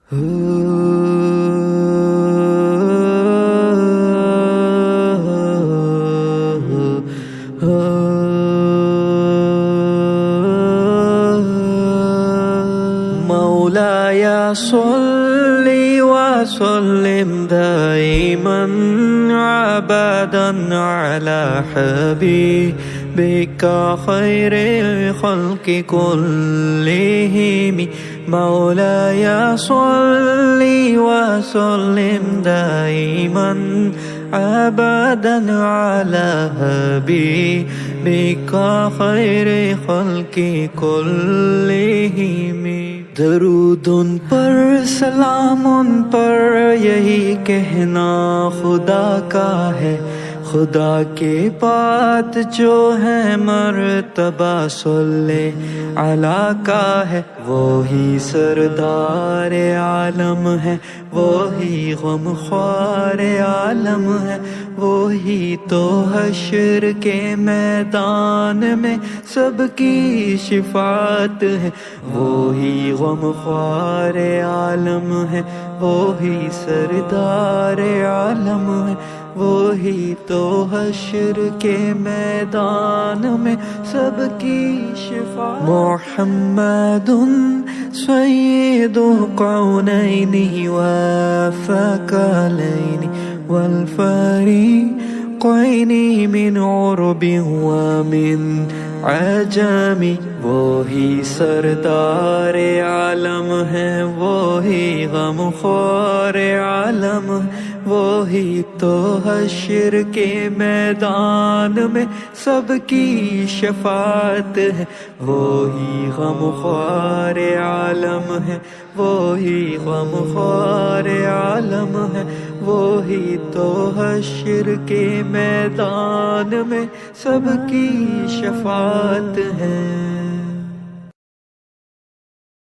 مولاي صل وسلم دائما ابدا على حبيبك خير الخلق كلهم. مولاي صل وسلم دائما ابدا على حبيبك خير الخلق كلهم. درود ان پر سلام ان پر یہی کہنا خدا کا ہے. خدا کے بعد جو ہے مرتبہ صلی علی کا ہے. وہی سردار عالم ہے، وہی غمخوار عالم ہے، وہی تو حشر کے میدان میں سب کی شفاعت ہے. وہی غمخوار عالم ہے، وہی سردار عالم ہے، وہی تو حشر کے میدان میں سب کی شفاعت. محمد سید القونین والثقلین والفریقین من عرب ومن عجم. وہی سردار عالم ہے، وہی غمخوار عالم ہے، وہی تو حشر کے میدان میں سب کی شفاعت ہے. وہی غمخوار عالم ہے، وہی غمخوار عالم ہے، وہی تو حشر کے میدان میں سب کی شفاعت ہے.